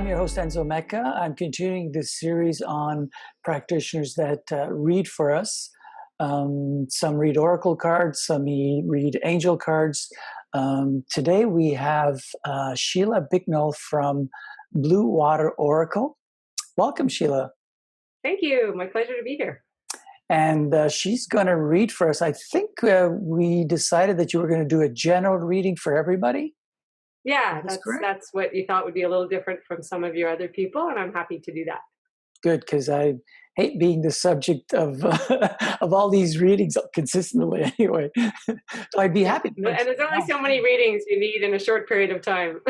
your host, Enzo Mecca. I'm continuing this series on practitioners that read for us. Some read oracle cards, some read angel cards. Today we have Sheila Bicknell from Blue Water Oracle. Welcome, Sheila. Thank you. My pleasure to be here. And she's going to read for us. I think we decided that you were going to do a general reading for everybody. Yeah, that's what you thought would be a little different from some of your other people, and I'm happy to do that. Good, because I hate being the subject of of all these readings consistently. Anyway, so I'd be happy. And there's only so many readings you need in a short period of time.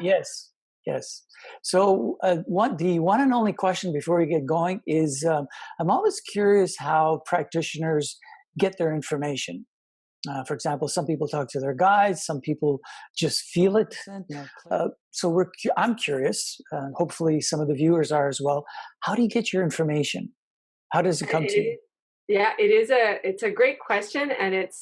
Yes, yes. So the one and only question before we get going is, I'm always curious how practitioners get their information. For example, some people talk to their guides, some people just feel it. So I'm curious, hopefully some of the viewers are as well. How do you get your information? How does it come to you? Yeah, it's a great question, and it's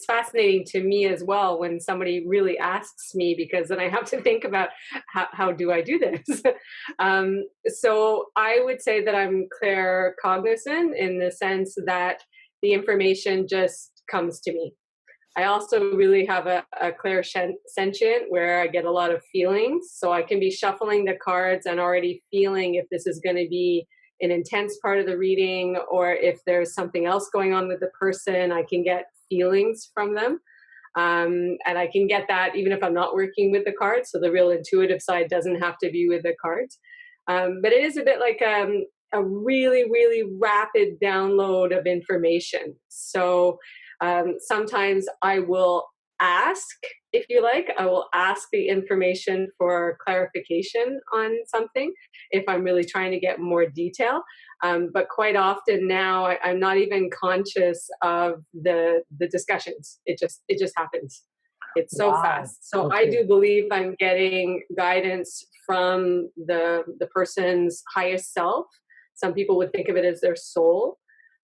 fascinating to me as well when somebody really asks me, because then I have to think about how do I do this. So I would say that I'm claircognizant in the sense that the information just comes to me. I also really have a clairsentient where I get a lot of feelings. So I can be shuffling the cards and already feeling if this is going to be an intense part of the reading, or if there's something else going on with the person. I can get feelings from them. And I can get that even if I'm not working with the cards. So the real intuitive side doesn't have to be with the cards. But it is a bit like a really, really rapid download of information. So sometimes I will ask, if you like, I will ask the information for clarification on something if I'm really trying to get more detail. But quite often now I'm not even conscious of the discussions. It just happens. It's so fast. So okay. I do believe I'm getting guidance from the person's highest self. Some people would think of it as their soul.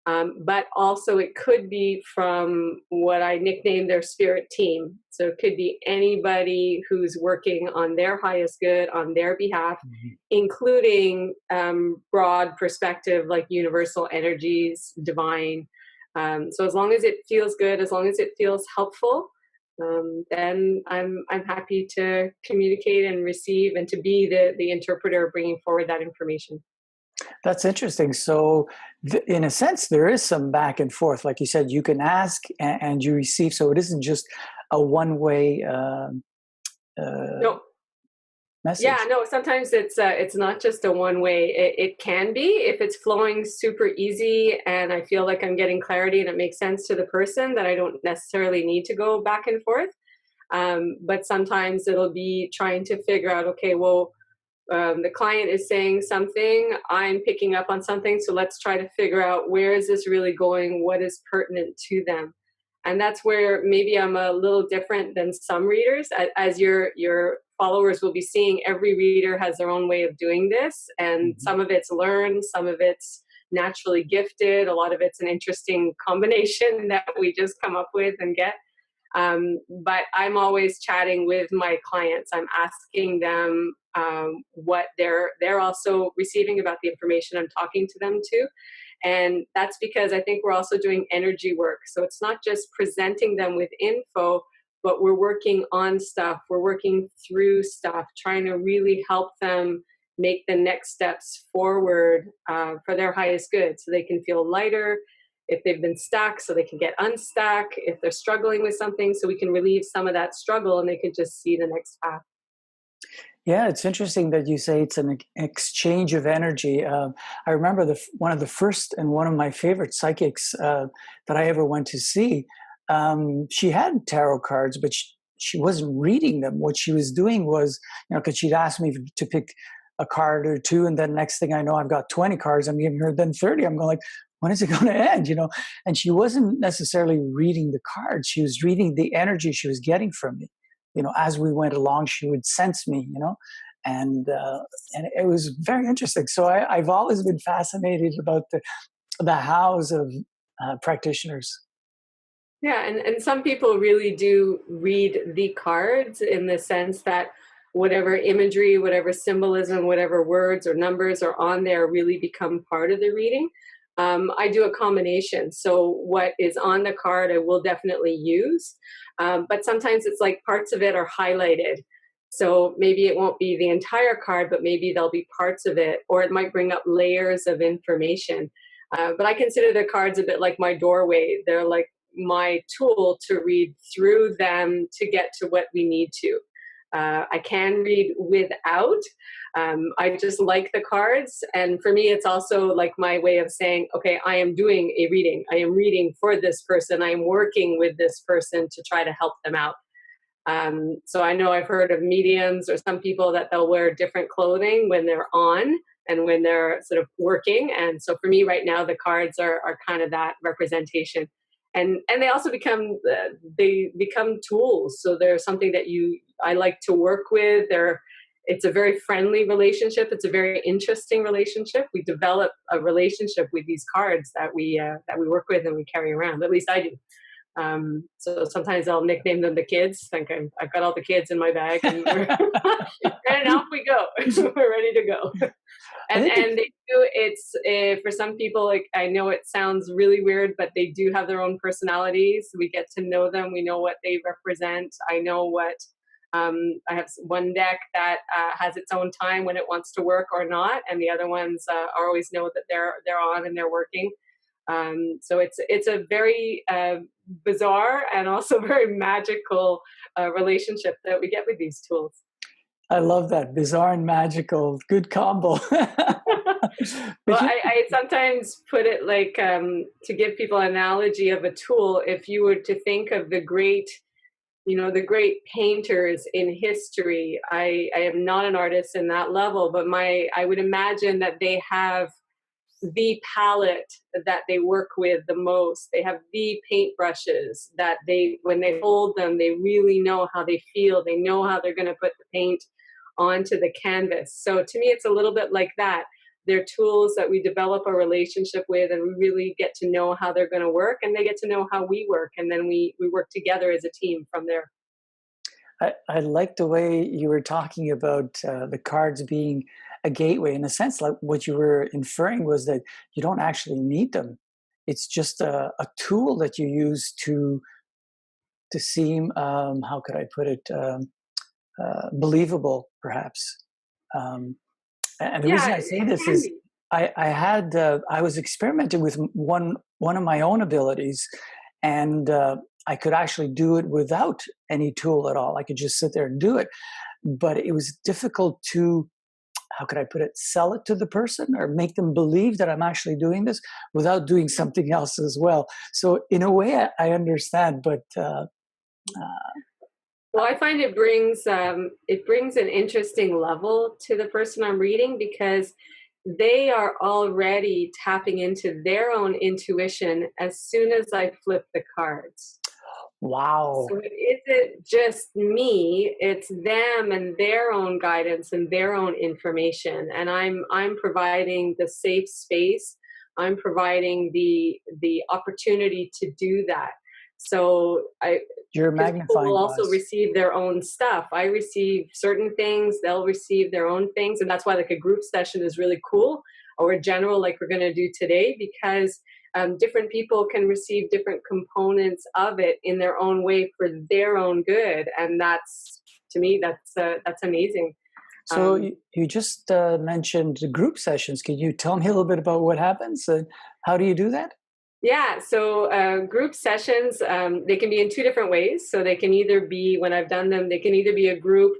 But also it could be from what I nickname their spirit team. So it could be anybody who's working on their highest good on their behalf, including broad perspective like universal energies, divine. So as long as it feels good, as long as it feels helpful, then I'm happy to communicate and receive and to be the interpreter bringing forward that information. That's interesting. So in a sense, there is some back and forth. Like you said, you can ask and you receive. So it isn't just a one-way no. message. Yeah, no, sometimes it's not just a one-way. It can be if it's flowing super easy and I feel like I'm getting clarity and it makes sense to the person, that I don't necessarily need to go back and forth. But sometimes it'll be trying to figure out, okay, well, the client is saying something, I'm picking up on something, so let's try to figure out where is this really going, what is pertinent to them. And that's where maybe I'm a little different than some readers. As your followers will be seeing, every reader has their own way of doing this, and some of it's learned, some of it's naturally gifted, a lot of it's an interesting combination that we just come up with and get. But I'm always chatting with my clients. I'm asking them what they're also receiving about the information I'm talking to them to. And that's because I think we're also doing energy work. So it's not just presenting them with info, but we're working on stuff. We're working through stuff, trying to really help them make the next steps forward for their highest good, so they can feel lighter. If they've been stuck, so they can get unstuck. If they're struggling with something, so we can relieve some of that struggle and they can just see the next path. Yeah, it's interesting that you say it's an exchange of energy. I remember one of the first and one of my favorite psychics that I ever went to see. She had tarot cards, but she wasn't reading them. What she was doing was, because she'd asked me to pick a card or two, and then next thing I know, I've got 20 cards. I'm giving her then 30. I'm going like, when is it going to end? And she wasn't necessarily reading the cards. She was reading the energy she was getting from me. As we went along, she would sense me, and it was very interesting. So I've always been fascinated about the hows of practitioners. Yeah, and some people really do read the cards in the sense that whatever imagery, whatever symbolism, whatever words or numbers are on there really become part of the reading. I do a combination. So what is on the card, I will definitely use. But sometimes it's like parts of it are highlighted. So maybe it won't be the entire card, but maybe there'll be parts of it, or it might bring up layers of information. But I consider the cards a bit like my doorway. They're like my tool to read through them to get to what we need to. I can read without. I just like the cards. And for me, it's also like my way of saying, okay, I am doing a reading. I am reading for this person. I am working with this person to try to help them out. So I know I've heard of mediums or some people that they'll wear different clothing when they're on and when they're sort of working. And so for me right now, the cards are kind of that representation. And they also become tools. So they're something that I like to work with. It's a very friendly relationship. It's a very interesting relationship. We develop a relationship with these cards that we work with and we carry around. At least I do. So sometimes I'll nickname them the kids. Think I've got all the kids in my bag, and and off we go. We're ready to go. I think And they do. It's for some people. Like I know it sounds really weird, but they do have their own personalities. We get to know them. We know what they represent. I know what. I have one deck that has its own time when it wants to work or not, and the other ones always know that they're on and they're working. So it's a very bizarre and also very magical relationship that we get with these tools. I love that bizarre and magical. Good combo. Well, But you, I sometimes put it like to give people an analogy of a tool. If you were to think of the great painters in history, I am not an artist in that level, but I would imagine that they have the palette that they work with the most. They have the paintbrushes that when they hold them, they really know how they feel. They know how they're going to put the paint onto the canvas. So to me, it's a little bit like that. They're tools that we develop a relationship with, and we really get to know how they're going to work, and they get to know how we work, and then we work together as a team from there. I like the way you were talking about the cards being a gateway. In a sense, like what you were inferring was that you don't actually need them. It's just a tool that you use to seem, how could I put it, believable, perhaps. Um, and the Yeah, reason I it say this can is be. I was experimenting with one of my own abilities, and I could actually do it without any tool at all. I could just sit there and do it, but it was difficult to, how could I put it, sell it to the person or make them believe that I'm actually doing this without doing something else as well. So in a way, I understand, but Well, I find it brings an interesting level to the person I'm reading because they are already tapping into their own intuition as soon as I flip the cards. wow, So it isn't just me, it's them and their own guidance and their own information. And I'm providing the safe space. I'm providing the opportunity to do that. So you're a because people will magnifying also glass. receive their own stuff. I receive certain things, they'll receive their own things. And that's why like a group session is really cool, or a general like we're going to do today, because different people can receive different components of it in their own way for their own good. And that's, to me, that's amazing. So Um, you just mentioned the group sessions. Can you tell me a little bit about what happens and how do you do that? Yeah, so group sessions, they can be in two different ways. So they can either be, when I've done them, they can either be a group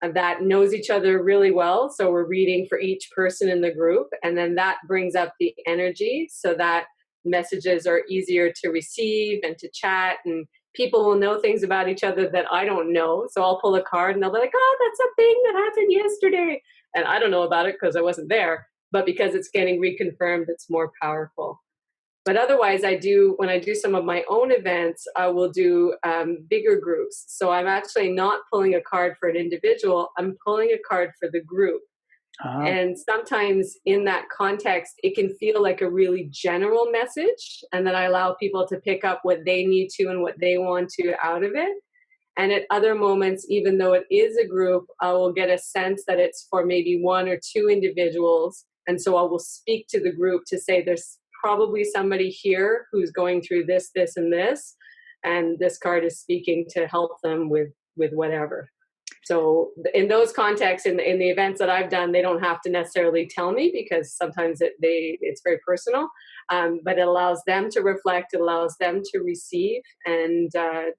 that knows each other really well. So we're reading for each person in the group, and then that brings up the energy so that messages are easier to receive and to chat, and people will know things about each other that I don't know. So I'll pull a card and they'll be like, oh, that's a thing that happened yesterday. And I don't know about it because I wasn't there, but because it's getting reconfirmed, it's more powerful. But otherwise, when I do some of my own events, I will do bigger groups. So I'm actually not pulling a card for an individual, I'm pulling a card for the group. Uh-huh. And sometimes in that context, it can feel like a really general message. And then I allow people to pick up what they need to and what they want to out of it. And at other moments, even though it is a group, I will get a sense that it's for maybe one or two individuals. And so I will speak to the group to say there's probably somebody here who's going through this, this, and this. And this card is speaking to help them with whatever. So in those contexts, in the events that I've done, they don't have to necessarily tell me, because sometimes it's very personal, but it allows them to reflect, it allows them to receive and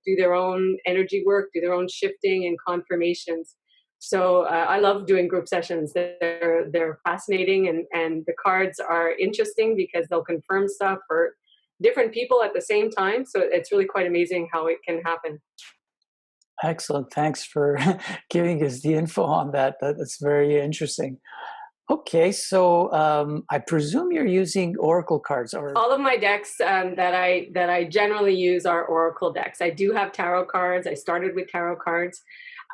do their own energy work, do their own shifting and confirmations. So I love doing group sessions. They're fascinating, and the cards are interesting because they'll confirm stuff for different people at the same time. So it's really quite amazing how it can happen. Excellent. Thanks for giving us the info on that. That's very interesting. Okay, so I presume you're using oracle cards, or all of my decks that I generally use are oracle decks. I do have tarot cards. I started with tarot cards,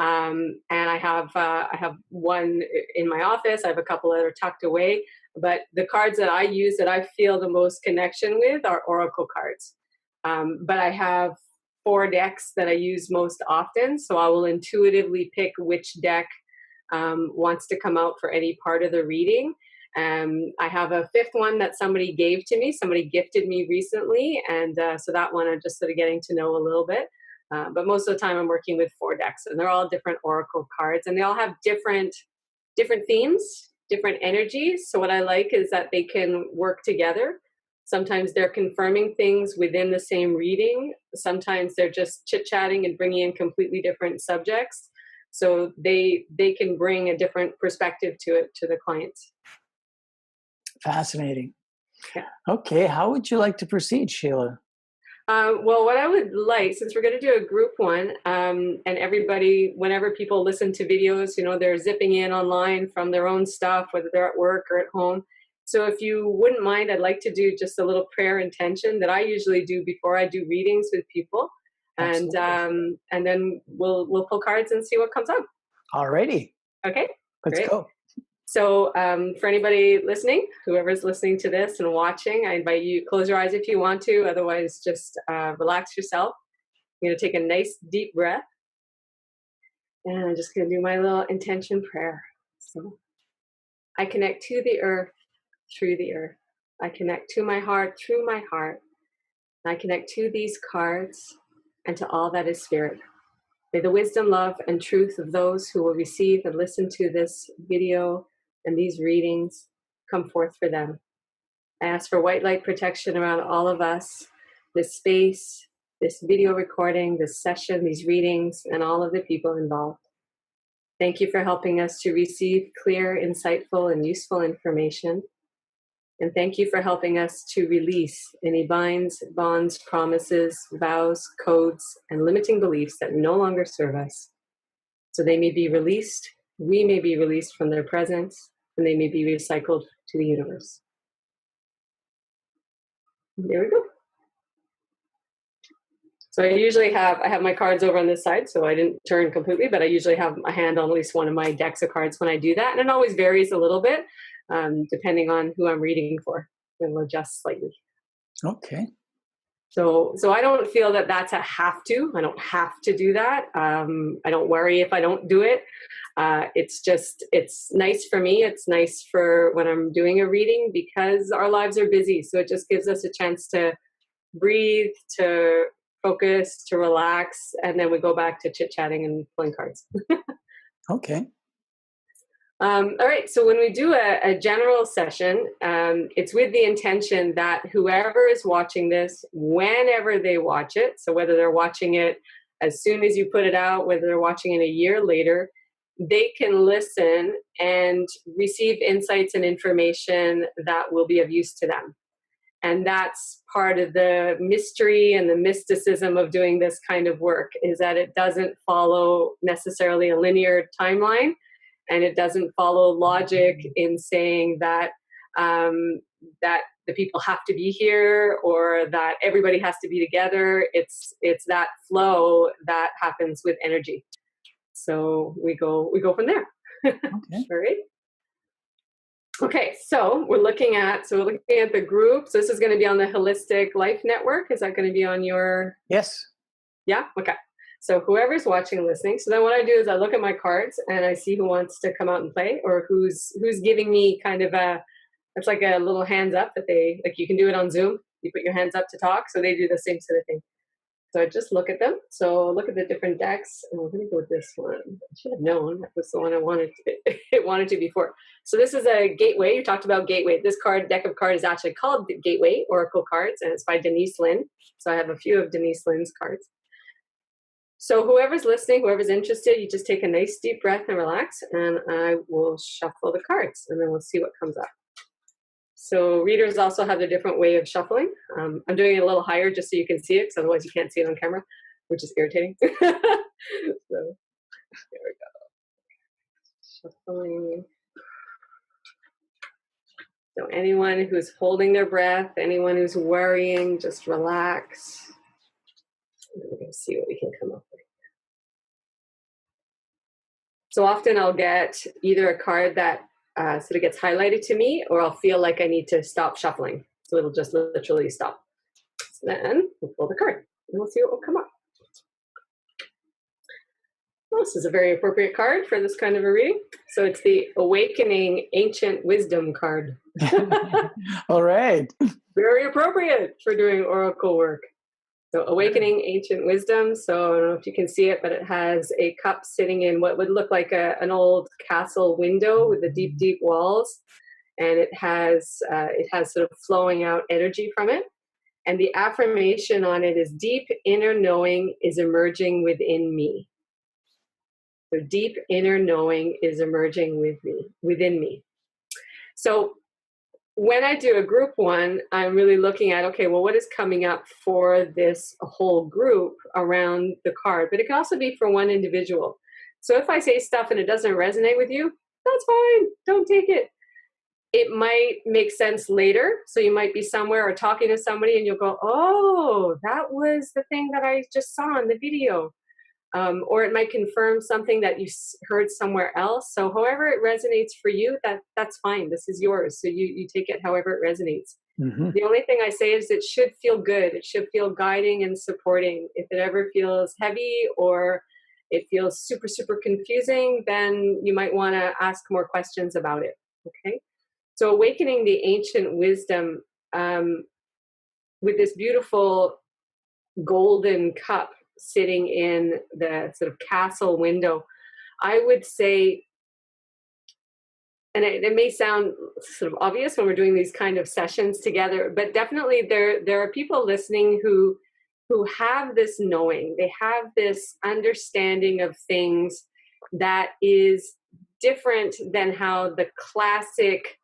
and I have one in my office. I have a couple that are tucked away. But the cards that I use, that I feel the most connection with, are oracle cards. But I have 4 decks that I use most often, so I will intuitively pick which deck wants to come out for any part of the reading. I have a 5th one that somebody gave to me. Somebody gifted me recently, and so that one I'm just sort of getting to know a little bit. But most of the time I'm working with 4 decks, and they're all different oracle cards, and they all have different themes, different energies. So what I like is that they can work together. Sometimes they're confirming things within the same reading. Sometimes they're just chit-chatting and bringing in completely different subjects. So they can bring a different perspective to it, to the clients. fascinating. Yeah. Okay, how would you like to proceed, Sheila? Well, what I would like, since we're going to do a group one, and everybody, whenever people listen to videos, they're zipping in online from their own stuff, whether they're at work or at home. So if you wouldn't mind, I'd like to do just a little prayer intention that I usually do before I do readings with people. And then we'll pull cards and see what comes up. Alrighty. Okay, Let's great. go. So for anybody listening, whoever's listening to this and watching, I invite you, close your eyes if you want to. Otherwise, just relax yourself. I'm going to take a nice deep breath. And I'm just going to do my little intention prayer. So I connect to the earth through the earth. I connect to my heart through my heart. I connect to these cards and to all that is spirit. May the wisdom, love, and truth of those who will receive and listen to this video and these readings come forth for them. I ask for white light protection around all of us, this space, this video recording, this session, these readings, and all of the people involved. Thank you for helping us to receive clear, insightful, and useful information. And thank you for helping us to release any binds, bonds, promises, vows, codes, and limiting beliefs that no longer serve us. So they may be released, we may be released from their presence, and they may be recycled to the universe. There we go. So I have my cards over on this side, so I didn't turn completely, but I usually have a hand on at least one of my decks of cards when I do that. And it always varies a little bit, depending on who I'm reading for. It'll adjust slightly. Okay. So I don't feel that that's a have to. I don't have to do that. I don't worry if I don't do it. It's nice for me. It's nice for when I'm doing a reading, because our lives are busy. So it just gives us a chance to breathe, to focus, to relax, and then we go back to chit-chatting and pulling cards. Okay. All right, so when we do a general session, it's with the intention that whoever is watching this, whenever they watch it, so whether they're watching it as soon as you put it out, whether they're watching it a year later, they can listen and receive insights and information that will be of use to them. And that's part of the mystery and the mysticism of doing this kind of work, is that it doesn't follow necessarily a linear timeline. And it doesn't follow logic in saying that that the people have to be here or that everybody has to be together. It's that flow that happens with energy. So we go from there. Okay. All right. Okay, so we're looking at the group. So this is going to be on the Holistic Life Network. Is that going to be on your? Yes. Yeah. Okay. So whoever's watching and listening. So then what I do is I look at my cards and I see who wants to come out and play, or who's giving me kind of a, it's like a little hands up that they, like, you can do it on Zoom. You put your hands up to talk, so they do the same sort of thing. So I just look at them. So look at the different decks, and we're going to go with this one. I should have known that was the one I wanted to, it wanted to before. So this is a Gateway. You talked about Gateway. This deck of cards is actually called the Gateway Oracle Cards, and it's by Denise Lynn. So I have a few of Denise Lynn's cards. So whoever's listening, whoever's interested, you just take a nice deep breath and relax, and I will shuffle the cards, and then we'll see what comes up. So readers also have a different way of shuffling. I'm doing it a little higher just so you can see it, because otherwise you can't see it on camera, which is irritating. So there we go. Shuffling. So anyone who's holding their breath, anyone who's worrying, just relax. And we're going to see what we can come up with. So often I'll get either a card that sort of gets highlighted to me, or I'll feel like I need to stop shuffling. So it'll just literally stop. So then we'll pull the card and we'll see what will come up. Well, this is a very appropriate card for this kind of a reading. So it's the Awakening Ancient Wisdom card. All right. Very appropriate for doing oracle work. So Awakening Ancient Wisdom. So I don't know if you can see it, but it has a cup sitting in what would look like an old castle window with the deep, deep walls. And it has sort of flowing out energy from it. And the affirmation on it is, deep inner knowing is emerging within me. So deep inner knowing is emerging within me. So when I do a group one, I'm really looking at, okay, well, what is coming up for this whole group around the card? But it can also be for one individual. So if I say stuff and it doesn't resonate with you, that's fine. Don't take it. It might make sense later. So you might be somewhere or talking to somebody and you'll go, oh, that was the thing that I just saw in the video. Or it might confirm something that you heard somewhere else. So however it resonates for you, that's fine. This is yours. So you take it however it resonates. Mm-hmm. The only thing I say is it should feel good. It should feel guiding and supporting. If it ever feels heavy or it feels super, super confusing, then you might want to ask more questions about it. Okay. So Awakening the Ancient Wisdom with this beautiful golden cup sitting in the sort of castle window, I would say, and it may sound sort of obvious when we're doing these kind of sessions together, but definitely there are people listening who have this knowing, they have this understanding of things that is different than how the classic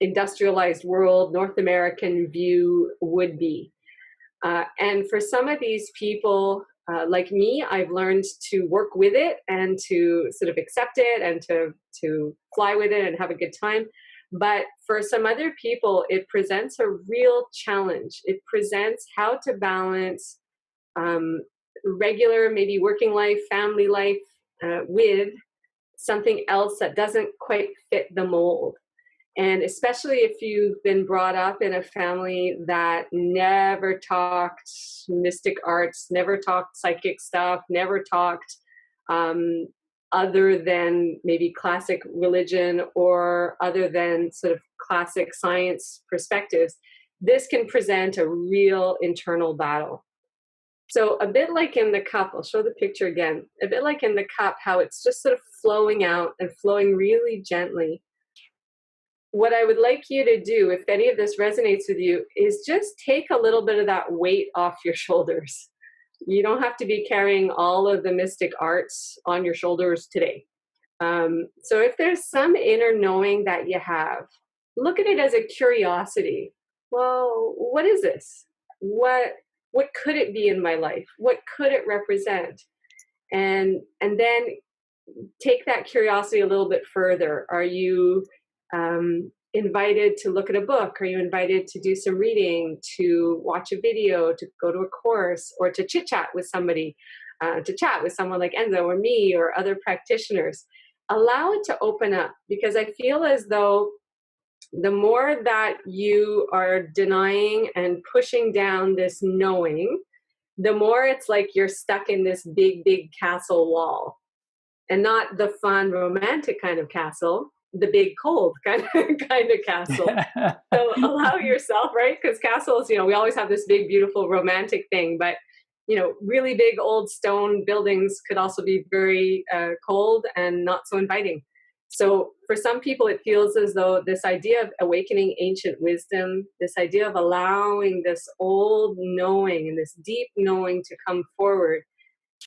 industrialized world, North American view would be. And for some of these people, like me, I've learned to work with it and to sort of accept it and to fly with it and have a good time. But for some other people, it presents a real challenge. It presents how to balance regular, maybe working life, family life, with something else that doesn't quite fit the mold. And especially if you've been brought up in a family that never talked mystic arts, never talked psychic stuff, never talked other than maybe classic religion or other than sort of classic science perspectives, this can present a real internal battle. So a bit like in the cup, I'll show the picture again, a bit like in the cup, how it's just sort of flowing out and flowing really gently. What I would like you to do, if any of this resonates with you, is just take a little bit of that weight off your shoulders. You don't have to be carrying all of the mystic arts on your shoulders today. So if there's some inner knowing that you have, look at it as a curiosity. Well, what is this? What could it be in my life? What could it represent? And then take that curiosity a little bit further. Are you invited to look at a book? Are you invited to do some reading, to watch a video, to go to a course, or to chit-chat with somebody, to chat with someone like Enzo or me or other practitioners? Allow it to open up, because I feel as though the more that you are denying and pushing down this knowing, the more it's like you're stuck in this big, big castle wall, and not the fun, romantic kind of castle, the big, cold kind of castle. So allow yourself, right? Because castles, we always have this big, beautiful, romantic thing, but really big old stone buildings could also be very cold and not so inviting. So for some people, it feels as though this idea of awakening ancient wisdom, this idea of allowing this old knowing and this deep knowing to come forward,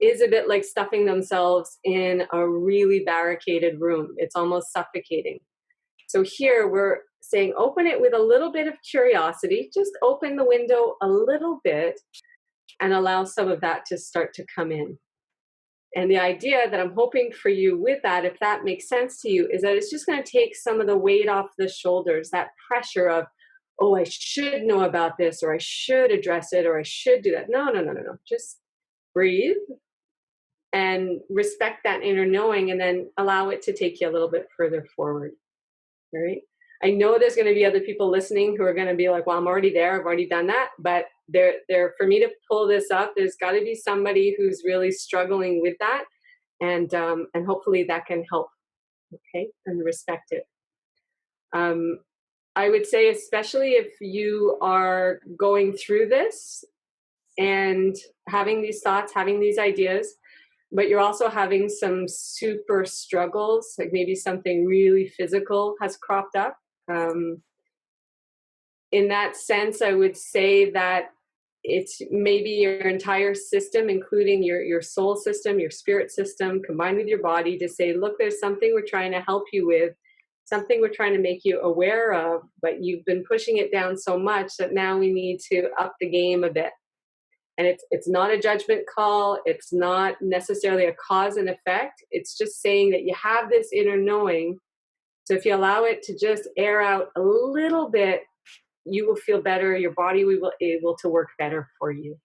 is a bit like stuffing themselves in a really barricaded room. It's almost suffocating. So here we're saying open it with a little bit of curiosity, just open the window a little bit and allow some of that to start to come in. And the idea that I'm hoping for you with that, if that makes sense to you, is that it's just going to take some of the weight off the shoulders, that pressure of, oh, I should know about this, or I should address it, or I should do that. No, no, no, no, no. Just breathe and respect that inner knowing, and then allow it to take you a little bit further forward. Right? I know there's going to be other people listening who are going to be like, well, I'm already there. I've already done that. But there, for me to pull this up, there's got to be somebody who's really struggling with that. And hopefully that can help. Okay. And respect it. I would say, especially if you are going through this and having these thoughts, having these ideas, but you're also having some super struggles, like maybe something really physical has cropped up. In that sense, I would say that it's maybe your entire system, including your soul system, your spirit system, combined with your body, to say, look, there's something we're trying to help you with, something we're trying to make you aware of, but you've been pushing it down so much that now we need to up the game a bit. And it's not a judgment call. It's not necessarily a cause and effect. It's just saying that you have this inner knowing. So if you allow it to just air out a little bit, you will feel better. Your body will be able to work better for you.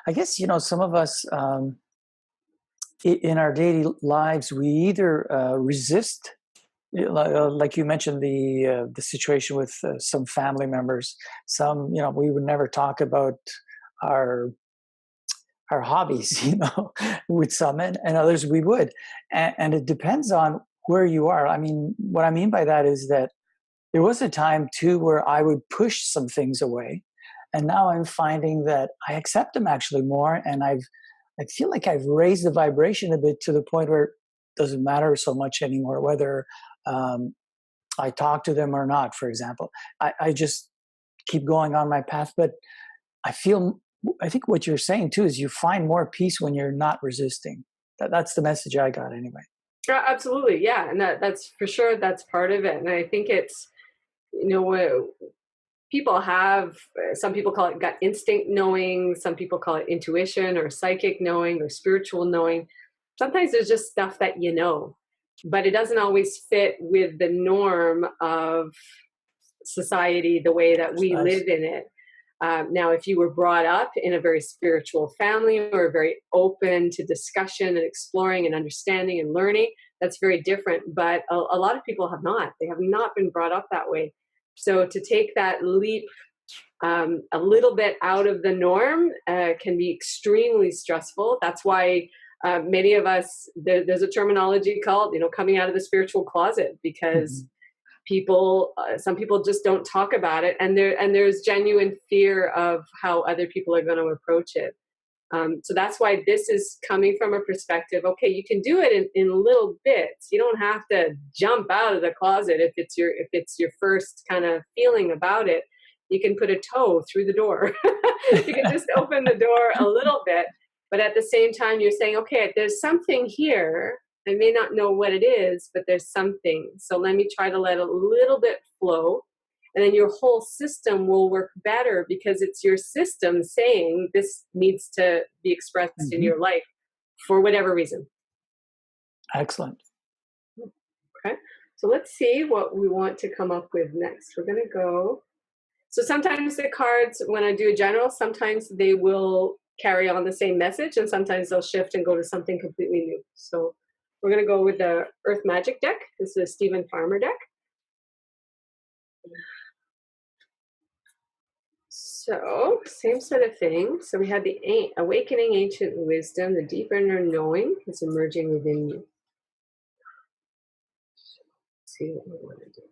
I guess, some of us in our daily lives, we either resist, like you mentioned, the situation with some family members. Some, we would never talk about our hobbies, with some, and others we would. And it depends on where you are. I mean, what I mean by that is that there was a time too where I would push some things away. And now I'm finding that I accept them actually more. And I feel like I've raised the vibration a bit to the point where it doesn't matter so much anymore, whether I talk to them or not, for example. I just keep going on my path. But I think what you're saying too is you find more peace when you're not resisting. That's the message I got anyway. Yeah, absolutely. Yeah. And that's for sure. That's part of it. And I think it's, people have, some people call it gut instinct knowing, some people call it intuition or psychic knowing or spiritual knowing. Sometimes there's just stuff that but it doesn't always fit with the norm of society, the way that we live in it. Now, if you were brought up in a very spiritual family or very open to discussion and exploring and understanding and learning, that's very different. But a lot of people have not. They have not been brought up that way. So to take that leap a little bit out of the norm can be extremely stressful. That's why many of us, there's a terminology called, coming out of the spiritual closet, because some people just don't talk about it, and there's genuine fear of how other people are going to approach it. So that's why this is coming from a perspective. Okay, you can do it in little bits. You don't have to jump out of the closet if it's your first kind of feeling about it. You can put a toe through the door. You can just open the door a little bit, but at the same time, you're saying, okay, there's something here. I may not know what it is, but there's something. So let me try to let a little bit flow. And then your whole system will work better, because it's your system saying this needs to be expressed in your life for whatever reason. Excellent. Okay. So let's see what we want to come up with next. We're going to go. So sometimes the cards, when I do a general, sometimes they will carry on the same message, and sometimes they'll shift and go to something completely new. So we're going to go with the Earth Magic deck. This is a Stephen Farmer deck. So, same sort of thing. So, we had the awakening ancient wisdom, the deeper inner knowing is emerging within you. Let's see what we want to do.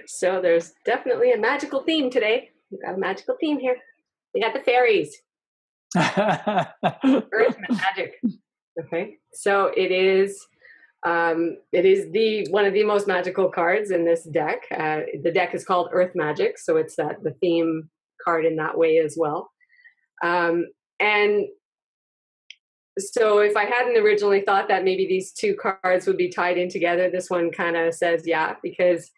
So, there's definitely a magical theme today. We've got a magical theme here. We got the fairies, earth magic. Okay, so it is the one of the most magical cards in this deck. The deck is called Earth Magic, so it's the theme card in that way as well. And so, if I hadn't originally thought that maybe these two cards would be tied in together, this one kind of says yeah, because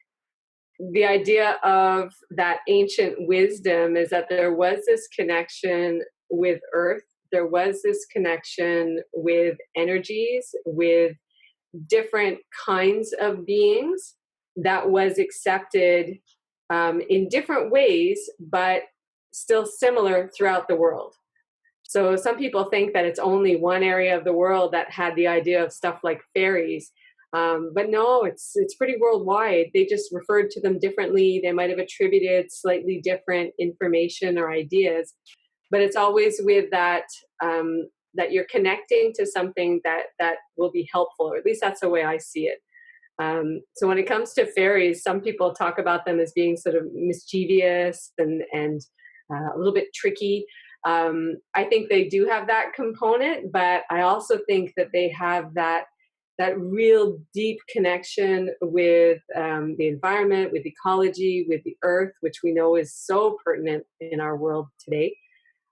the idea of that ancient wisdom is that there was this connection with Earth. There was this connection with energies, with different kinds of beings that was accepted in different ways, but still similar throughout the world. So some people think that it's only one area of the world that had the idea of stuff like fairies. But no, it's pretty worldwide. They just referred to them differently. They might have attributed slightly different information or ideas, but it's always with that that you're connecting to something that will be helpful, or at least that's the way I see it. So when it comes to fairies, some people talk about them as being sort of mischievous and a little bit tricky. I think they do have that component, but I also think that they have that real deep connection with the environment, with ecology, with the earth, which we know is so pertinent in our world today.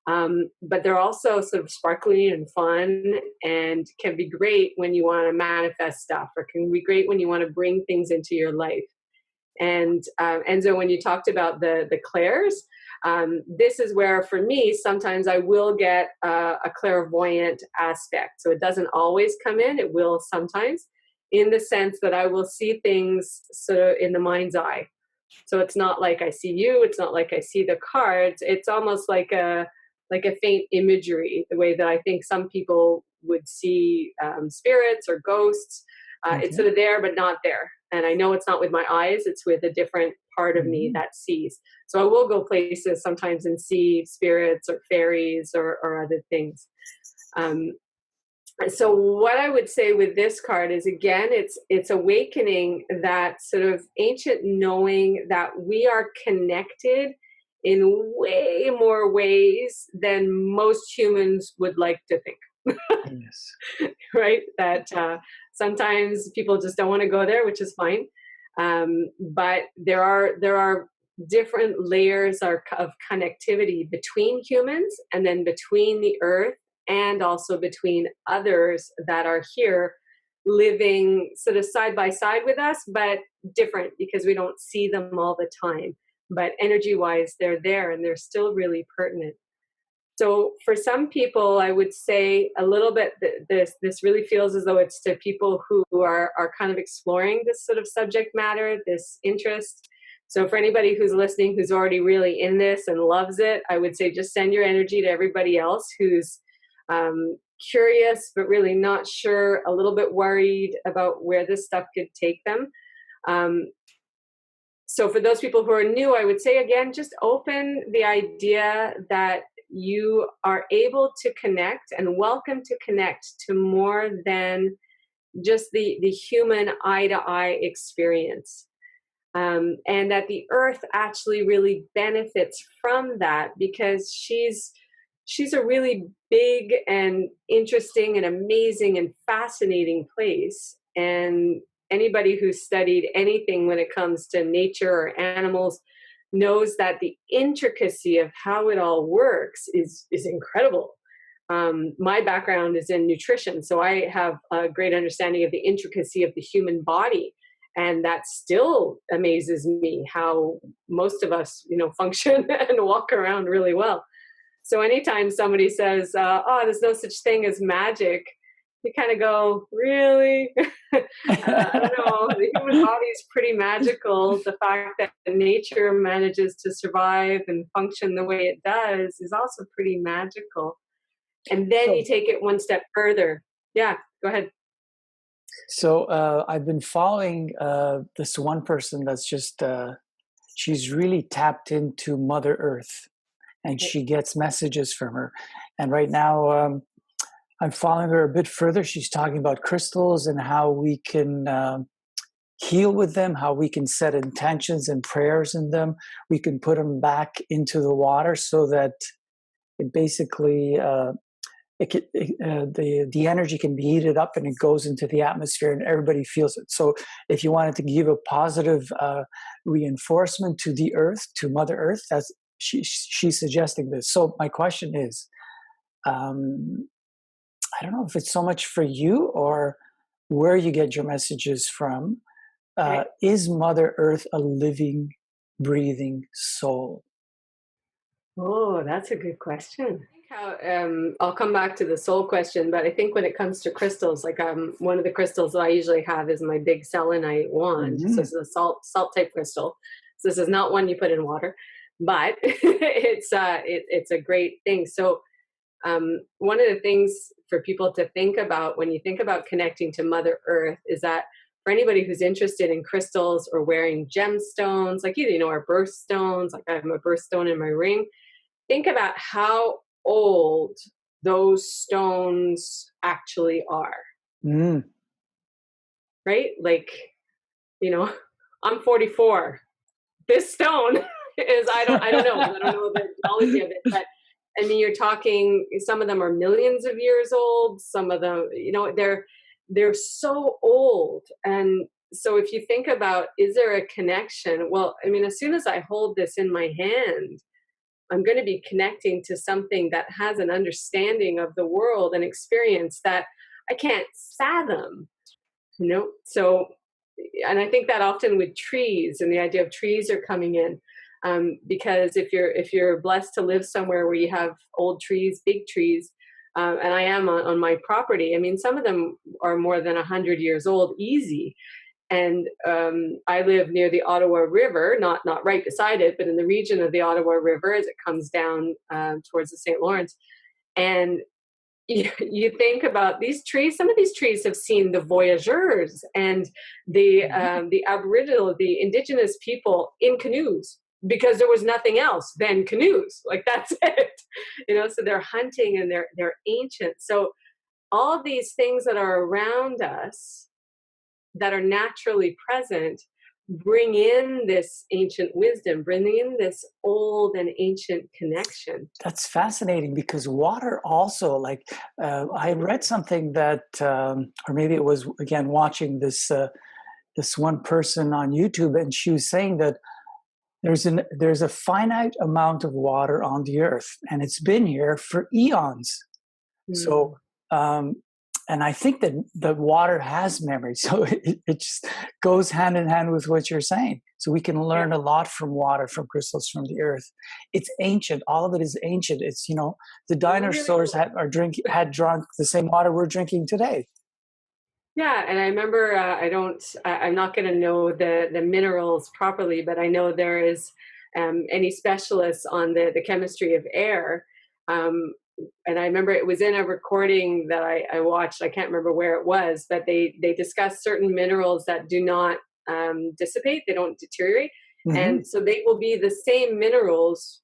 But they're also sort of sparkly and fun, and can be great when you want to manifest stuff, or can be great when you want to bring things into your life. And so when you talked about the clairs, this is where for me sometimes I will get a clairvoyant aspect. So it doesn't always come in; it will sometimes, in the sense that I will see things sort of in the mind's eye. So it's not like I see you; it's not like I see the cards. It's almost like a faint imagery, the way that I think some people would see spirits or ghosts. It's Okay. sort of there, but not there. And I know it's not with my eyes, it's with a different part of me Mhm. that sees. So I will go places sometimes and see spirits or fairies or other things. Um, so what I would say with this card is, again, it's awakening that sort of ancient knowing that we are connected in way more ways than most humans would like to think. Yes. Right? That sometimes people just don't want to go there, which is fine. But there are different layers of connectivity between humans, and then between the earth, and also between others that are here living sort of side by side with us, but different because we don't see them all the time. But energy wise, they're there and they're still really pertinent. So for some people, I would say a little bit this really feels as though it's to people who are kind of exploring this sort of subject matter, this interest. So for anybody who's listening, who's already really in this and loves it, I would say just send your energy to everybody else who's curious but really not sure, a little bit worried about where this stuff could take them. Um, so for those people who are new, I would say again, just open the idea that you are able to connect, and welcome to connect to more than just the human eye to eye experience. And that the earth actually really benefits from that, because she's a really big and interesting and amazing and fascinating place. And anybody who's studied anything when it comes to nature or animals knows that the intricacy of how it all works is incredible. My background is in nutrition, so I have a great understanding of the intricacy of the human body, and that still amazes me how most of us, function and walk around really well. So anytime somebody says, "Oh, there's no such thing as magic," you kind of go, really? I don't know. The human body is pretty magical. The fact that nature manages to survive and function the way it does is also pretty magical. And then you So, take it one step further. Yeah, go ahead. I've been following this one person that's just she's really tapped into Mother Earth, and Okay. she gets messages from her. And right now, I'm following her a bit further. She's talking about crystals and how we can heal with them, how we can set intentions and prayers in them. We can put them back into the water so that it basically the energy can be heated up and it goes into the atmosphere and everybody feels it. So if you wanted to give a positive reinforcement to the earth, to Mother Earth, that's she's suggesting this. So my question is, um, I don't know if it's so much for you or where you get your messages from. Okay. Is Mother Earth a living, breathing soul? Oh, that's a good question. I think how I'll come back to the soul question, but I think when it comes to crystals, like one of the crystals that I usually have is my big selenite wand. So Hmm. this is a salt type crystal. So this is not one you put in water, but it's a great thing. So one of the things for people to think about when you think about connecting to Mother Earth is that for anybody who's interested in crystals or wearing gemstones, like either, our birthstones, like I have my birthstone in my ring, think about how old those stones actually are, Mm. right? Like, you know, I'm 44. This stone is I don't know because I don't know the geology of it, but I mean you're talking some of them are millions of years old, some of them, they're so old. And so if you think about is there a connection? Well, I mean as soon as I hold this in my hand, I'm going to be connecting to something that has an understanding of the world and experience that I can't fathom, So, and I think that often with trees and the idea of trees are coming in, because if you're blessed to live somewhere where you have old trees, big trees, and I am on my property. I mean, some of them are more than 100 years old, easy. And I live near the Ottawa River, not right beside it, but in the region of the Ottawa River as it comes down towards the St. Lawrence. And you think about these trees. Some of these trees have seen the voyageurs and the Aboriginal, the Indigenous people in canoes because there was nothing else than canoes. Like that's it, So they're hunting and they're ancient. So all of these things that are around us that are naturally present bring in this ancient wisdom, bring in this old and ancient connection. That's fascinating because water also, like, I read something that, or maybe it was again watching this one person on YouTube, and she was saying that there's a finite amount of water on the earth, and it's been here for eons. So, Mm. um, and I think that the water has memory. So it just goes hand in hand with what you're saying. So we can Yeah, learn a lot from water, from crystals, from the earth. It's ancient. All of it is ancient. It's, the it really dinosaurs is. had drunk the same water we're drinking today. Yeah, and I remember I'm not going to know the minerals properly, but I know there is any specialists on the chemistry of air. Um, and I remember it was in a recording that I watched. I can't remember where it was, but they discussed certain minerals that do not dissipate; they don't deteriorate, Hmm. and so they will be the same minerals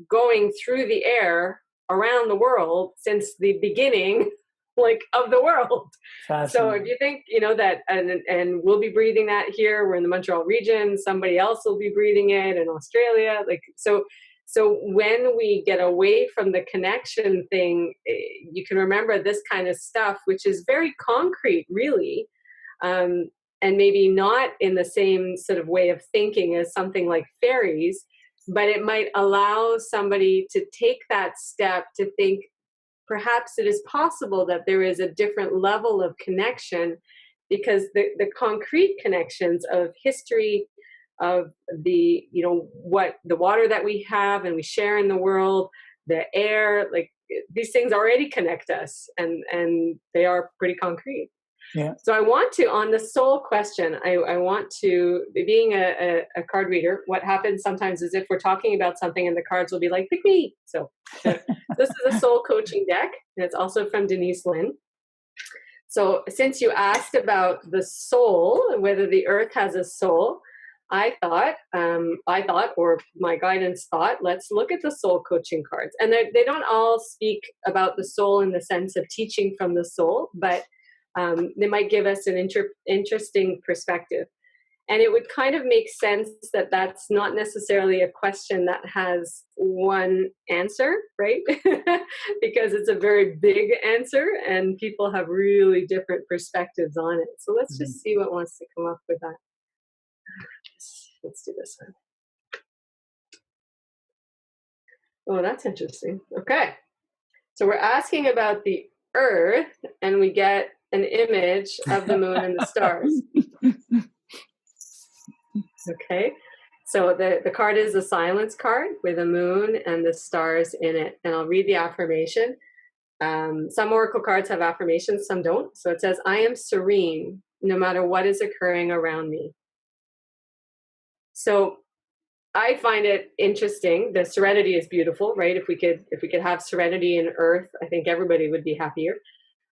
going through the air around the world since the beginning like of the world. So if Fascinating. you think, that and we'll be breathing that here, we're in the Montreal region, somebody else will be breathing it in Australia. Like so when we get away from the connection thing, you can remember this kind of stuff, which is very concrete, really. Um, and maybe not in the same sort of way of thinking as something like fairies, but it might allow somebody to take that step to think perhaps it is possible that there is a different level of connection because the concrete connections of history of the what the water that we have and we share in the world, the air, like these things already connect us, and they are pretty concrete. Yeah. So I want to, on the soul question, I want to, being a card reader, what happens sometimes is if we're talking about something and the cards will be like, pick me. So this is a soul coaching deck, and it's also from Denise Lynn. So since you asked about the soul, whether the earth has a soul, I thought, or my guidance thought, let's look at the soul coaching cards. And they don't all speak about the soul in the sense of teaching from the soul, but they might give us an interesting perspective. And it would kind of make sense that that's not necessarily a question that has one answer, right? Because it's a very big answer and people have really different perspectives on it. So let's just see what wants to come up with that. Let's do this one. Oh, that's interesting. Okay. So we're asking about the earth and we get an image of the moon and the stars. Okay. So the card is a silence card with a moon and the stars in it. And I'll read the affirmation. Some oracle cards have affirmations, some don't. So it says, I am serene no matter what is occurring around me. So I find it interesting. The serenity is beautiful, right? If we could have serenity in earth, I think everybody would be happier.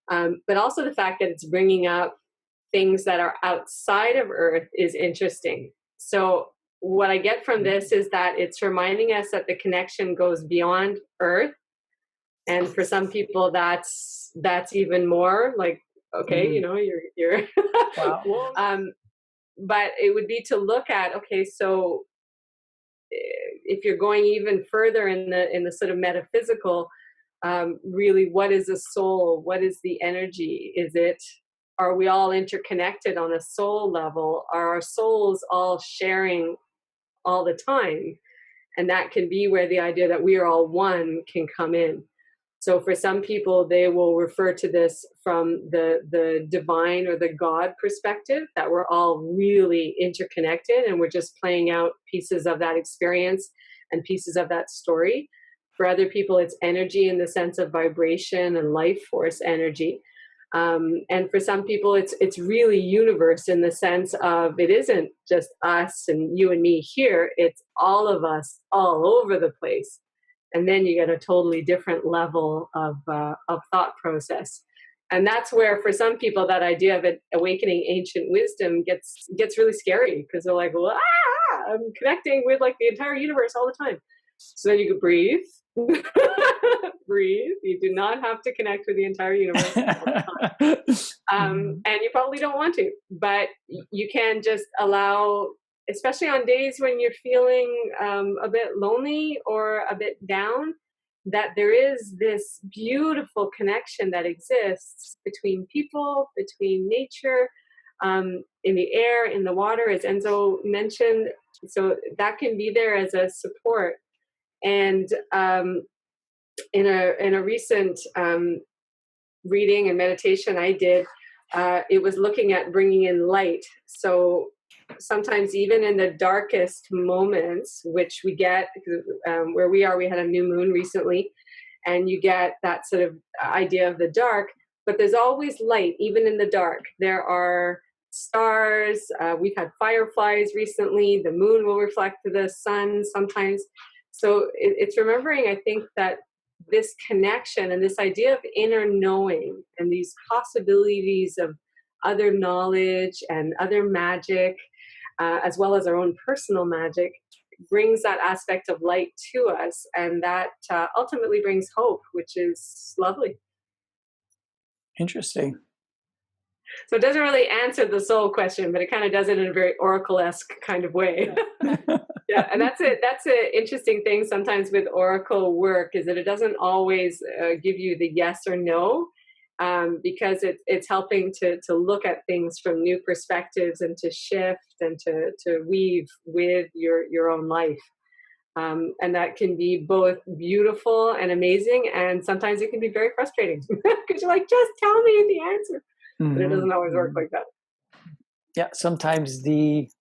But also the fact that it's bringing up things that are outside of earth is interesting. So what I get from this is that it's reminding us that the connection goes beyond earth. And for some people, that's even more like, okay, you know, you're Wow. but it would be to look at, okay, so if you're going even further in the sort of metaphysical, really, what is a soul? What is the energy? Are we all interconnected on a soul level? Are our souls all sharing all the time? And that can be where the idea that we are all one can come in. So for some people, they will refer to this from the divine or the God perspective, that we're all really interconnected and we're just playing out pieces of that experience and pieces of that story. For other people, it's energy in the sense of vibration and life force energy. And for some people, it's really universe in the sense of it isn't just us and you and me here, it's all of us all over the place. And then you get a totally different level of thought process. And that's where, for some people, that idea of it awakening ancient wisdom gets really scary, because they're like, well, I'm connecting with like the entire universe all the time. So then you could breathe, breathe. You do not have to connect with the entire universe all the time. And you probably don't want to, but you can just allow, especially on days when you're feeling a bit lonely or a bit down, that there is this beautiful connection that exists between people, between nature, in the air, in the water, as Enzo mentioned. So that can be there as a support. And in a recent reading and meditation I did, it was looking at bringing in light. So sometimes even in the darkest moments, which we get, where we are, we had a new moon recently, and you get that sort of idea of the dark, but there's always light, even in the dark. There are stars, we've had fireflies recently, the moon will reflect the sun sometimes. So it's remembering, I think, that this connection and this idea of inner knowing and these possibilities of other knowledge and other magic, as well as our own personal magic, brings that aspect of light to us, and that ultimately brings hope, which is lovely. Interesting. So it doesn't really answer the soul question, but it kind of does it in a very oracle-esque kind of way. Yeah, and that's it. That's an interesting thing sometimes with oracle work, is that it doesn't always give you the yes or no, because it's helping to look at things from new perspectives and to shift and to weave with your own life. And that can be both beautiful and amazing, and sometimes it can be very frustrating because you're like, just tell me the answer. But it doesn't always work like that. Yeah, sometimes it's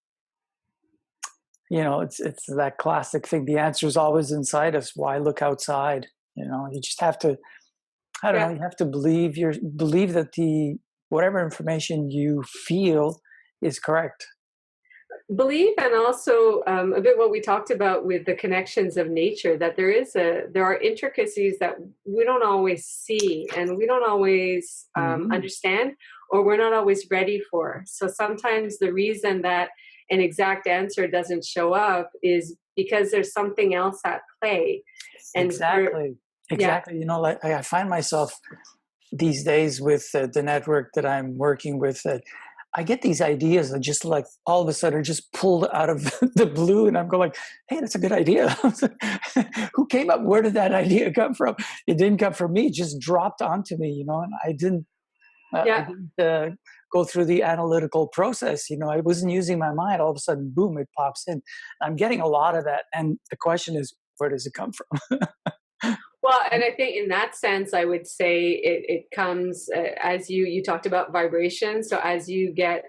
that classic thing. The answer is always inside us. Why look outside? You know, you just have to, I don't know, Yeah. you have to believe that the whatever information you feel is correct. Belief, and also a bit what we talked about with the connections of nature, that there are intricacies that we don't always see and we don't always Hmm. understand, or we're not always ready for. So sometimes the reason that an exact answer doesn't show up is because there's something else at play. And for Exactly. Yeah, Exactly. You know, like I find myself these days with the network that I'm working with, that I get these ideas that just like all of a sudden are just pulled out of the blue, and I'm going like, "Hey, that's a good idea." Who came up? Where did that idea come from? It didn't come from me; it just dropped onto me, you know. And I yeah. didn't go through the analytical process. You know, I wasn't using my mind. All of a sudden, boom, it pops in. I'm getting a lot of that, and the question is, where does it come from? Well, and I think in that sense, I would say it comes as you talked about vibration. So as you get,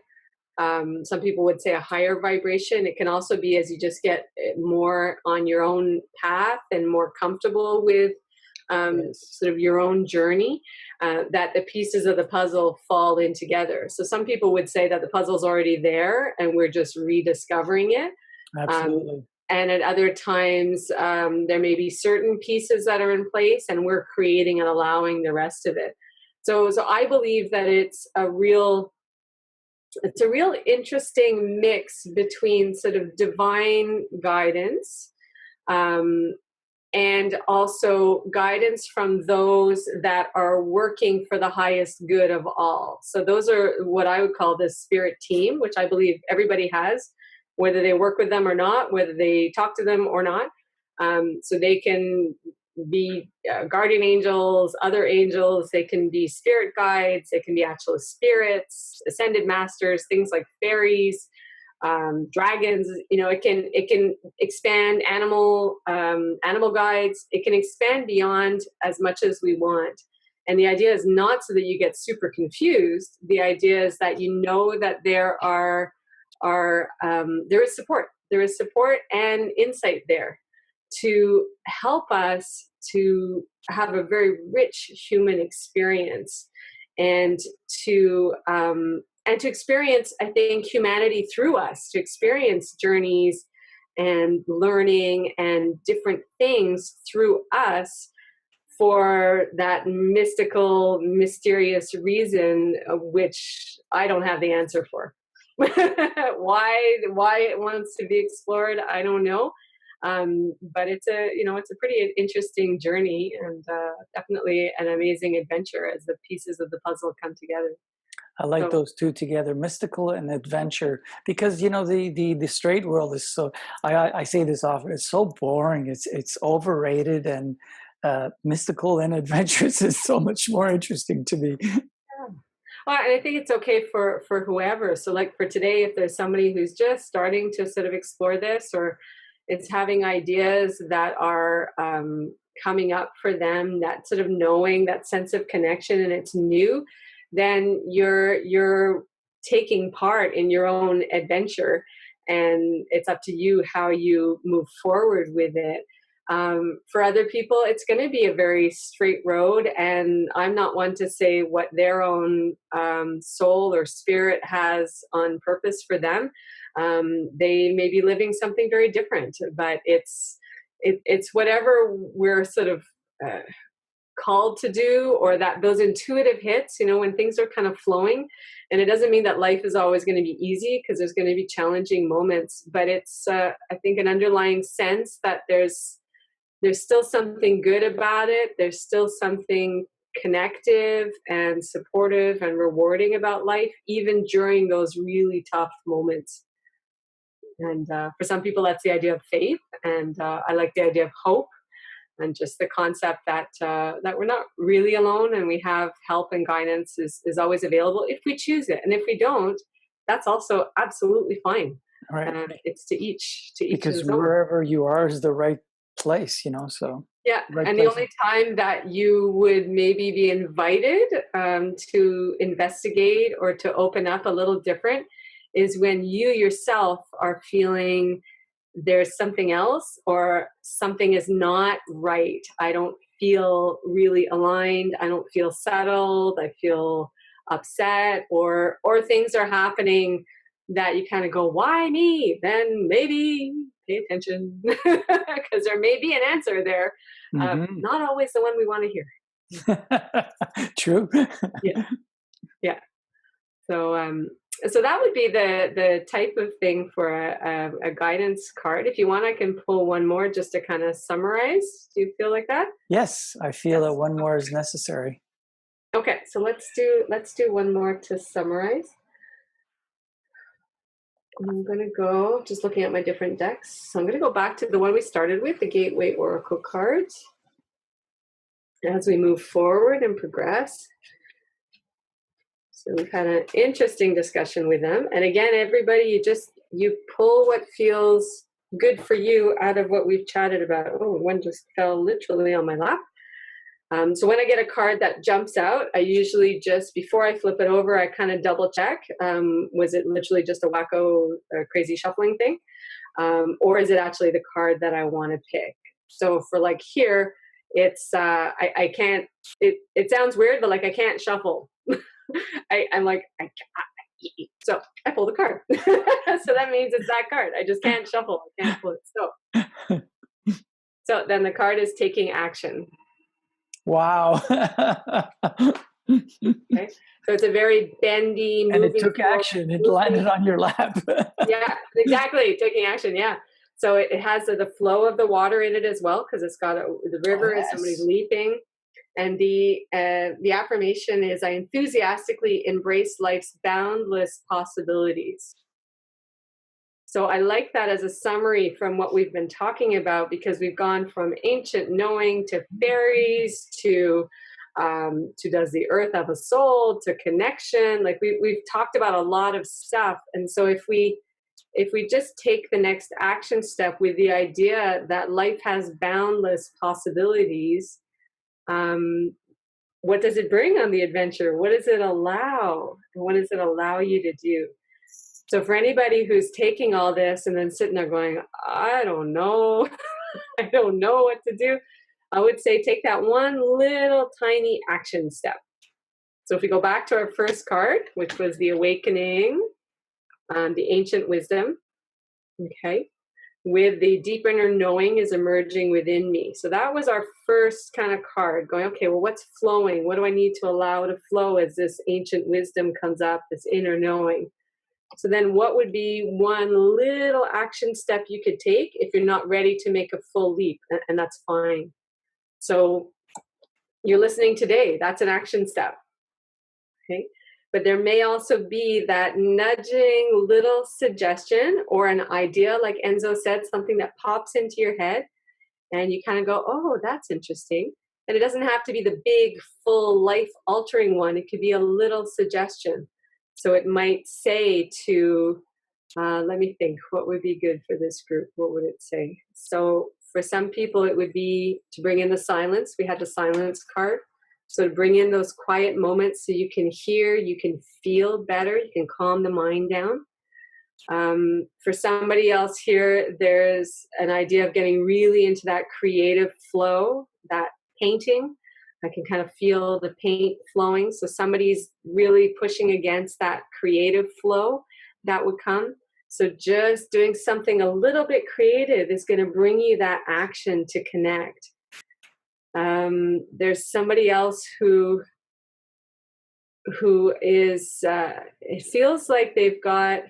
some people would say a higher vibration. It can also be as you just get more on your own path and more comfortable with Yes, sort of your own journey, that the pieces of the puzzle fall in together. So some people would say that the puzzle's already there and we're just rediscovering it. Um, absolutely. and at other times, there may be certain pieces that are in place, and we're creating and allowing the rest of it. So I believe that it's a real interesting mix between sort of divine guidance, um, and also guidance from those that are working for the highest good of all. So those are what I would call the spirit team, which I believe everybody has, whether they work with them or not, whether they talk to them or not. So they can be guardian angels, other angels, they can be spirit guides, they can be actual spirits, ascended masters, things like fairies, dragons. You know, it can expand animal guides. It can expand beyond as much as we want. And the idea is not so that you get super confused. The idea is that you know that there is support. There is support and insight there to help us to have a very rich human experience, and to to experience, I think, humanity through us, to experience journeys and learning and different things through us, for that mystical, mysterious reason, which I don't have the answer for. Why it wants to be explored, I don't know. But it's a pretty interesting journey, and definitely an amazing adventure as the pieces of the puzzle come together. I like So those two together, mystical and adventure, because you know the straight world is so. I say this often. It's so boring. It's overrated, and mystical and adventurous is so much more interesting to me. yeah. Well, and I think it's okay for whoever. So, like for today, if there's somebody who's just starting to sort of explore this, or it's having ideas that are coming up for them, that sort of knowing, that sense of connection, and it's new, then you're taking part in your own adventure, and it's up to you how you move forward with it. For other people, it's going to be a very straight road, and I'm not one to say what their own soul or spirit has on purpose for them. They may be living something very different, but it's whatever we're sort of uh, called to do, or that those intuitive hits. You know, when things are kind of flowing, and it doesn't mean that life is always going to be easy, because there's going to be challenging moments. But it's I think an underlying sense that there's still something good about it. There's still something connective and supportive and rewarding about life, even during those really tough moments. And for some people, that's the idea of faith, and I like the idea of hope, and just the concept that that we're not really alone, and we have help and guidance is always available if we choose it, and if we don't, that's also absolutely fine. All right, It's to each because his own. wherever you are is the right place, you know. So Yeah, right and the place. only time that you would maybe be invited to investigate or to open up a little different is when you yourself are feeling there's something else, or something is not right. I don't feel really aligned. I don't feel settled. I feel upset, or things are happening that you kind of go, why me? Then maybe pay attention because there may be an answer there. Hmm. Not always the one we want to hear. True. Yeah. Yeah. So, so that would be the type of thing for a guidance card. If you want, I can pull one more just to kind of summarize. Do you feel like that? Yes, I feel that Yes. one more is Okay. necessary. Okay. So let's do one more to summarize. I'm gonna go just looking at my different decks. So I'm gonna go back to the one we started with, the Gateway Oracle cards. As we move forward and progress. So we've had an interesting discussion with them. And again, everybody, you pull what feels good for you out of what we've chatted about. Oh, one just fell literally on my lap. So when I get a card that jumps out, I usually just, before I flip it over, I kind of double check. Was it literally just a wacko, crazy shuffling thing? Or is it actually the card that I want to pick? So for like here, it's, I can't, it sounds weird, but like I can't shuffle. I'm like, so I pull the card. So that means it's that card. I just can't shuffle. I can't pull it. So then the card is taking action. Wow. Okay. So it's a very bendy, And it moving took forward. action. It landed on your lap. Yeah, exactly. Taking action. Yeah. So it has the flow of the water in it as well, because it's got the Oh, river is somebody yes. leaping. And the affirmation is, I enthusiastically embrace life's boundless possibilities. So I like that as a summary from what we've been talking about, because we've gone from ancient knowing to fairies to does the earth have a soul, to connection. Like we've talked about a lot of stuff. And so if we just take the next action step with the idea that life has boundless possibilities, um, what does it bring on the adventure? What does it allow? What does it allow you to do? So for anybody who's taking all this and then sitting there going, I don't know, I don't know what to do, I would say take that one little tiny action step. So if we go back to our first card, which was the awakening, the ancient wisdom, okay, with the deep inner knowing is emerging within me. So that was our first kind of card going, okay, well, what's flowing? What do I need to allow to flow as this ancient wisdom comes up, this inner knowing? So then what would be one little action step you could take if you're not ready to make a full leap? And that's fine. So you're listening today, that's an action step. Okay. But there may also be that nudging little suggestion or an idea, like Enzo said, something that pops into your head and you kind of go, oh, that's interesting. And it doesn't have to be the big, full life altering one. It could be a little suggestion. So it might say to, let me think, what would be good for this group? What would it say? So for some people, it would be to bring in the silence. We had the silence card. So to bring in those quiet moments so you can hear, you can feel better, you can calm the mind down. For somebody else here, there's an idea of getting really into that creative flow, that painting. I can kind of feel the paint flowing. So somebody's really pushing against that creative flow that would come. So just doing something a little bit creative is going to bring you that action to connect. There's somebody else who is, it feels like they've got,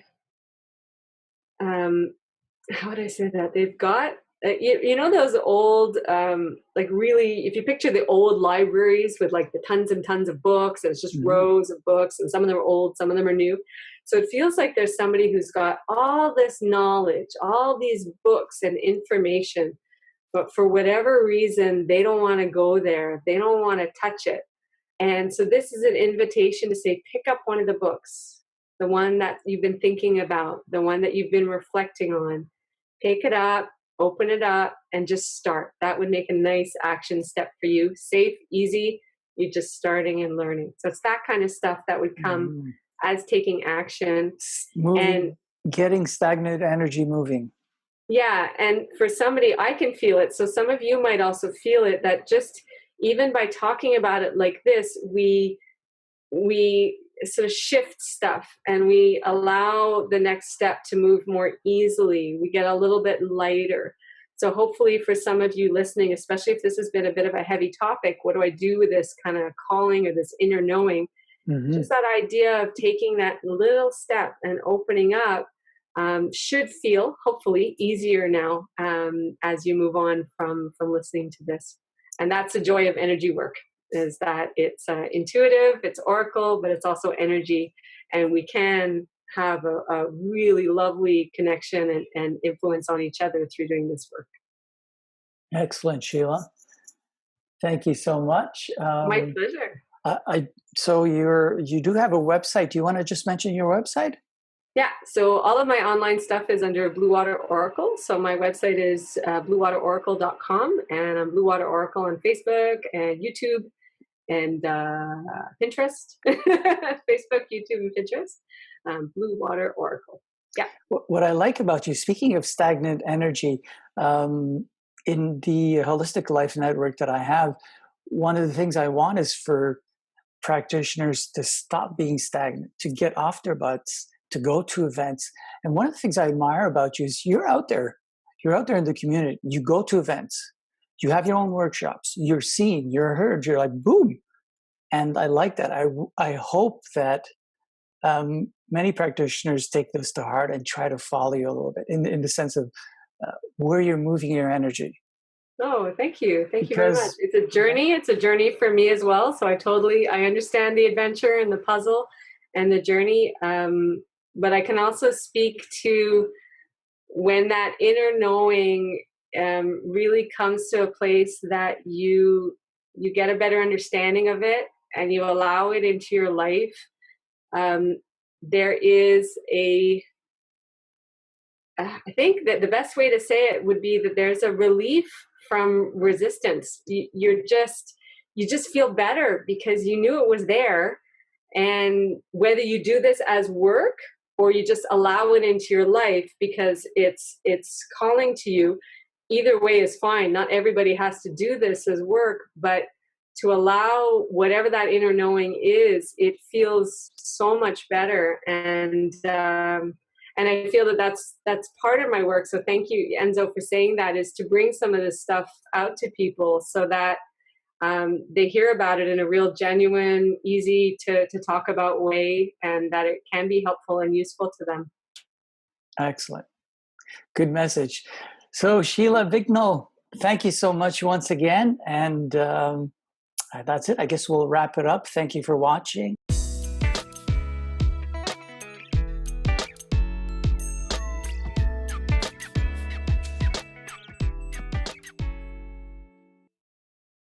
how would I say that? They've got, you know, those old, like really, if you picture the old libraries with like the tons and tons of books, and it's just Mhm. rows of books, and some of them are old, some of them are new. So it feels like there's somebody who's got all this knowledge, all these books and information, but for whatever reason, they don't want to go there. They don't want to touch it. And so this is an invitation to say, pick up one of the books, the one that you've been thinking about, the one that you've been reflecting on. Pick it up, open it up, and just start. That would make a nice action step for you. Safe, easy. You're just starting and learning. So it's that kind of stuff that would come Mhm. as taking action. And Moving, getting stagnant energy moving. yeah, and for somebody, I can feel it. So some of you might also feel it, that just even by talking about it like this, we sort of shift stuff and we allow the next step to move more easily. We get a little bit lighter. So hopefully for some of you listening, especially if this has been a bit of a heavy topic, what do I do with this kind of calling or this inner knowing? Hmm. Just that idea of taking that little step and opening up should feel hopefully easier now as you move on from listening to this. And that's the joy of energy work, is that it's intuitive, it's oracle, but it's also energy, and we can have a really lovely connection and influence on each other through doing this work. Excellent, Sheila. Thank you so much. My pleasure. So you do have a website. Do you want to just mention your website? Yeah, so all of my online stuff is under Blue Water Oracle. So my website is bluewateroracle.com, and I'm Blue Water Oracle on Facebook and YouTube and Pinterest. Facebook, YouTube, and Pinterest. Blue Water Oracle. Yeah. What I like about you, speaking of stagnant energy, in the Holistic Life Network that I have, one of the things I want is for practitioners to stop being stagnant, to get off their butts, to go to events. And one of the things I admire about you is you're out there. You're out there in the community. You go to events. You have your own workshops. You're seen. You're heard. You're like, boom. And I like that. I hope that many practitioners take this to heart and try to follow you a little bit in the sense of where you're moving your energy. Oh, thank you. Thank you very much. Because It's a journey. It's a journey for me as well. So I understand the adventure and the puzzle and the journey. But I can also speak to when that inner knowing really comes to a place that you get a better understanding of it and you allow it into your life. There is I think that the best way to say it would be that there's a relief from resistance. You just feel better because you knew it was there. And whether you do this as work or you just allow it into your life because it's calling to you, either way is fine. Not everybody has to do this as work, but to allow whatever that inner knowing is, it feels so much better. And I feel that that's part of my work. So thank you, Enzo, for saying that, is to bring some of this stuff out to people so that they hear about it in a real genuine, easy to talk about way, and that it can be helpful and useful to them. excellent. Good message. So Sheila Bicknell, thank you so much once again. And that's it. I guess we'll wrap it up. Thank you for watching.